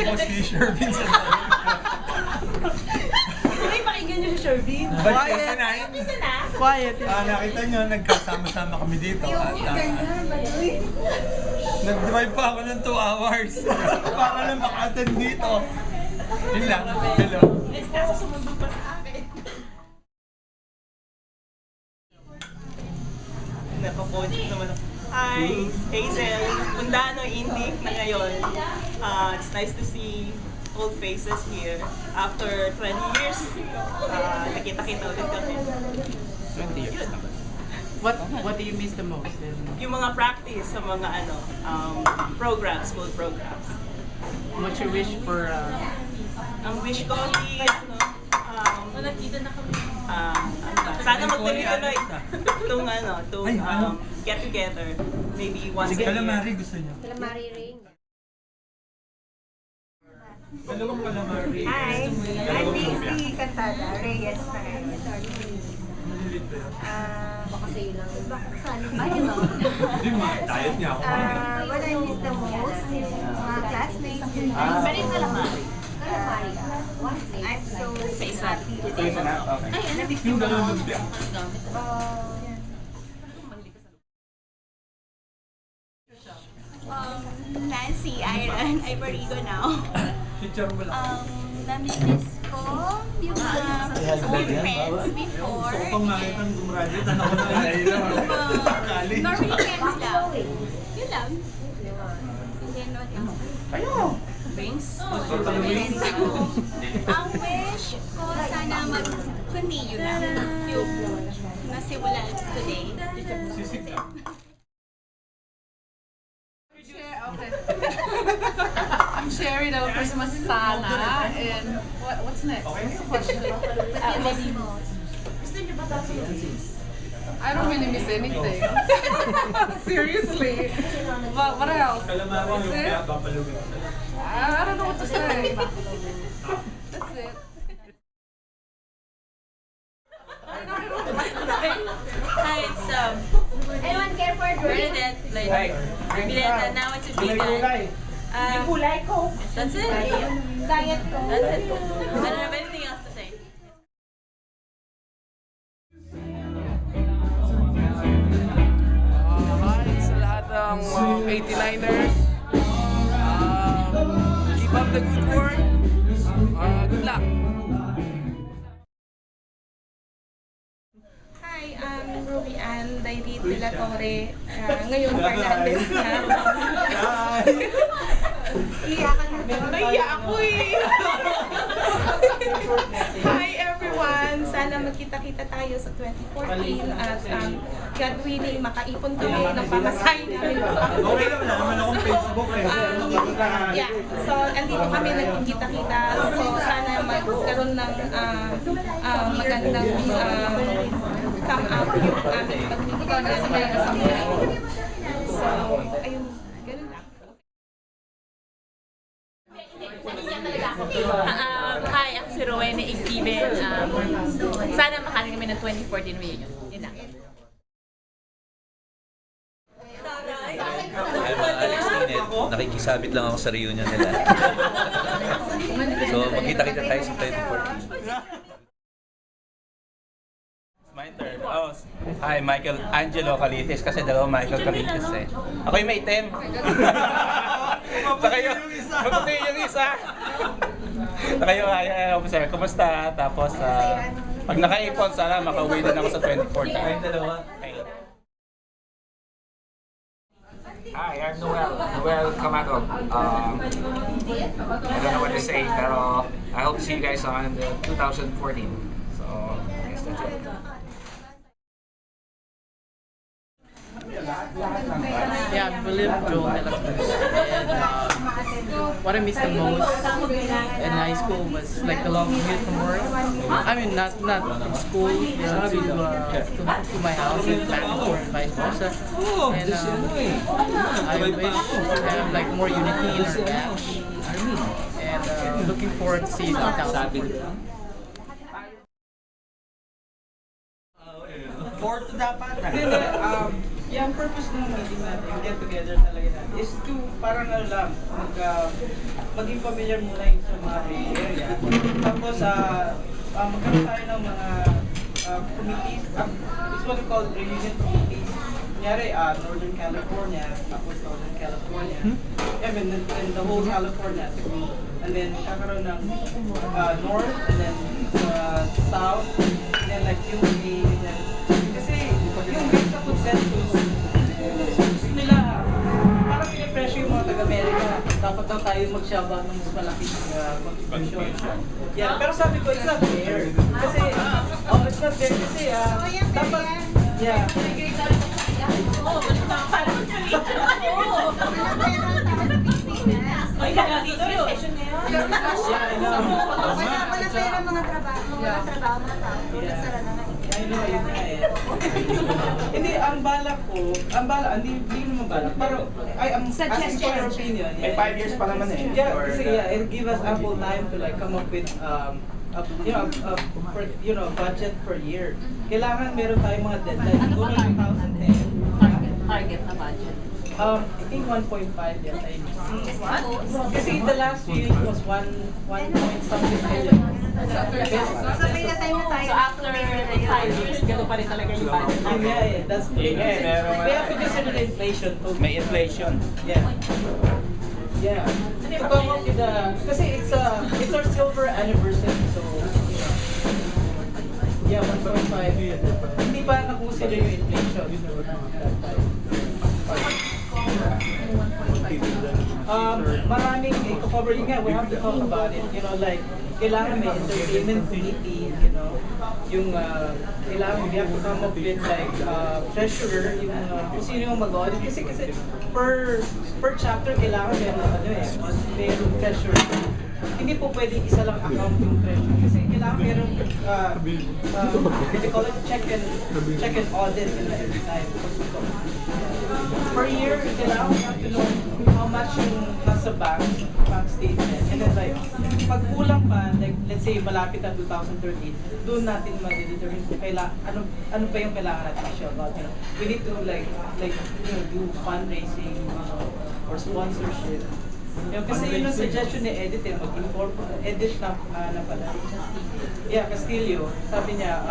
po si Shervin sa Hindi, pakinggan niyo si Shervin. Quiet! Quiet. Nakita nyo, nagkasama-sama kami dito. At nag-drive pa ako ng 2 hours para lang maka-attend dito. Yun lang. Hello. Nasa sumundo pa sa akin. Nakapodik naman ako. Hi, Hazel. Mundano Indy na ngayon. It's nice to see old faces here. After 20 years, nakita-kita ulit kami. 20 years naman. What do you miss the most? Yung mga practice sa mga programs, school programs. What's your wish for Ang wish ko di sana magtuloy-tuloy itong get together. Maybe once Sige, a year. calamari gusto nyo. Calamari ring. Dalawang calamari. Hi, I'm Daisy Cantada, Reyes na ngayon. Baka sa'yo lang. Hindi ma, diet niya ako. What I miss the most, mga classmates. Pero yung calamari. Calamari. What's it? I'm so happy. Yung dalawang lumpia. Nancy, Iron, Ivorigo now. Picture mo lang. Namimiss ko yung mga old friends before. Gusto ko pang makita ng gumraduate. Ano ko na yun? Normally friends lang. Yun lang. And then what else? Kayo! Drinks. Ang wish ko sana mag-continue lang yung nasimulan today. Sisig lang. Okay. I'm sharing our Christmas sana, and what's next? What's the question? I don't really miss anything. Seriously. What else? That's it? I don't know what to say. That's it. Hi, it's Anyone care for a drink? Bernadette. Bernadette, now it's a vegan. Yung kulay ko, That's it. diet ko. That's it. I don't have anything else to say. hi sa lahat ng 89ers. Keep up the good work. Good luck. Hi, I'm Ruby Ann David de la Torre. Ngayon Fernandez na. Iyakan na. Naiya ako eh. Hi everyone! Sana magkita-kita tayo sa 2014 at God willing, makaipon kami ng pamasahe namin. Okay naman akong Facebook eh. Yeah, so andito kami nagkikita-kita. So sana magkaroon ng magandang come out yung aming pagkikita. So, ayun, ganun lang. Hi, ako si Rowena Steven. Sana makaling kami ng 2014 reunion. Yun lang. I'm Alex Linet. Nakikisabit lang ako sa reunion nila. So, magkita-kita tayo sa 2014. My turn. Oh, hi, Michael Angelo Calites. Kasi dalawang Michael Calites eh. Ako yung may item. Sa kayo, maputi yung isa. Sa kayo, officer, kumusta? Tapos, pag nakaipon, sana makauwi din ako sa 2014. Kayong dalawa. Hi, I'm Noel Camargo. I don't know what to say, pero I hope to see you guys on the 2014. So, I guess that's it. Yeah, I believe Joel de la Cruz. And what I miss the most in high school was like the long commute from work. I mean, not from school, to my house and back and forth, vice versa. And I wish to have like more unity in our batch. And looking forward to seeing 2014. Fourth dapat. Yung purpose ng meeting natin, yung get together talaga natin, is to parang ano lang, maging familiar muna yung sa mga Bay Area. Tapos, magkaroon tayo ng mga committees, it's what we call reunion committees. Kunyari, Northern California, tapos Southern California, and the whole California, siguro. And then, kakaroon ng North, and then South, and then like UA, and then, kasi yung basic consensus, gusto nila, parang pinipressure yung mga taga-America, dapat daw tayo mag-shaba ng mas malaking contribution. Yeah, pero sabi ko, it's not fair. Kasi, it's not fair kasi, dapat, yeah. Ay, dito yung session na yun. Wala pera mga trabaho, mga tao. Sara na nga. I know, yun nga eh. Hindi, ang balak ko, hindi naman balak, pero, ang asking for your opinion. May 5 years pa naman eh. Yeah, kasi it'll give us ample time to like come up with, budget per year. Kailangan meron tayong mga deadline. Siguro 2010. Target na budget. I think 1.5 yata yun. Kasi the last year it was 1 point something million. So, may na-time na tayo. So after 5 years, gano'n pa rin talaga yung budget natin. Yeah, that's Yeah, meron we have to consider the inflation too. May inflation. Yeah. Yeah. To come up with kasi it's our silver anniversary, so yeah, 1.5. Hindi pa na-consider yung inflation. Maraming i-cover yun nga, we have to talk about it, like, kailangan may entertainment committee, yung, kailangan we have to come up with like, treasurer, yung, kung sino yung mag-audit, kasi per chapter, kailangan meron treasurer. Hindi po pwedeng isa lang account yung treasurer, kasi kailangan meron, they call it check and audit every time. Per year, kailangan we have to know how much yung nasa bank statement. And then like, pag kulang pa, like let's say malapit na 2013, doon natin ma-determine kung ano pa yung kailangan natin i-show about. We need to do fundraising or sponsorship. Kasi yun yung suggestion ni Edith, mag-incorporate, Edith na pala. Yeah, Castillo, sabi niya,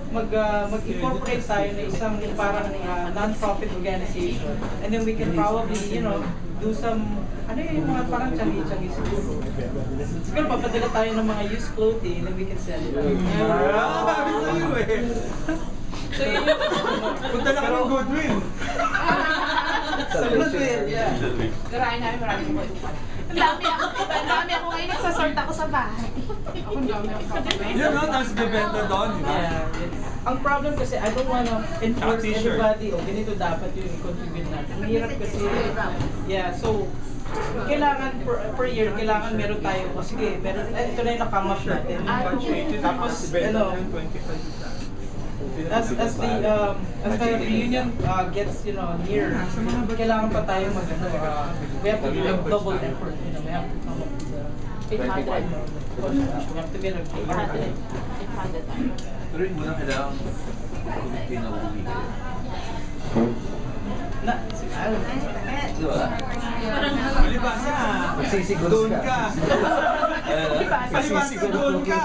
mag-incorporate tayo na isang parang non-profit organization, and then we can probably, do some, yung mga parang changi-changi siguro. Siguro papadala tayo ng mga used clothing, and then we can sell it. Sabi sa'yo eh. So yun yung, punta na ka ng Goodwill. Sa Goodwill, yeah. Garain namin maraming po. Ang dami ako ngayon, nagsasort ako sa bahay. Ako ang dami ang kapatid. Yun no, tapos bibenta doon, di ba? Yeah. Ang problem kasi, I don't wanna enforce everybody, ganito dapat yung i-contribute natin. Mahirap kasi, yeah, so, kailangan per year, kailangan meron tayo, sige, ito na yung nakam up natin. Tapos, as the reunion gets near, kailangan pa tayo we have to do double effort. We have to come up with 800. We have to get a 800. Pero hindi mo na kailangan kumiti na uwi. Palibasa, doon ka. Palibasa, doon ka.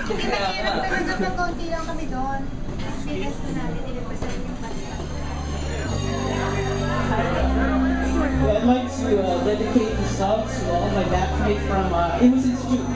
Hindi mahirap talaga pag konti lang kami doon. Experience na natin, i-represent yung bansa. I'd like to dedicate this song to all my batchmates from Amos Institute.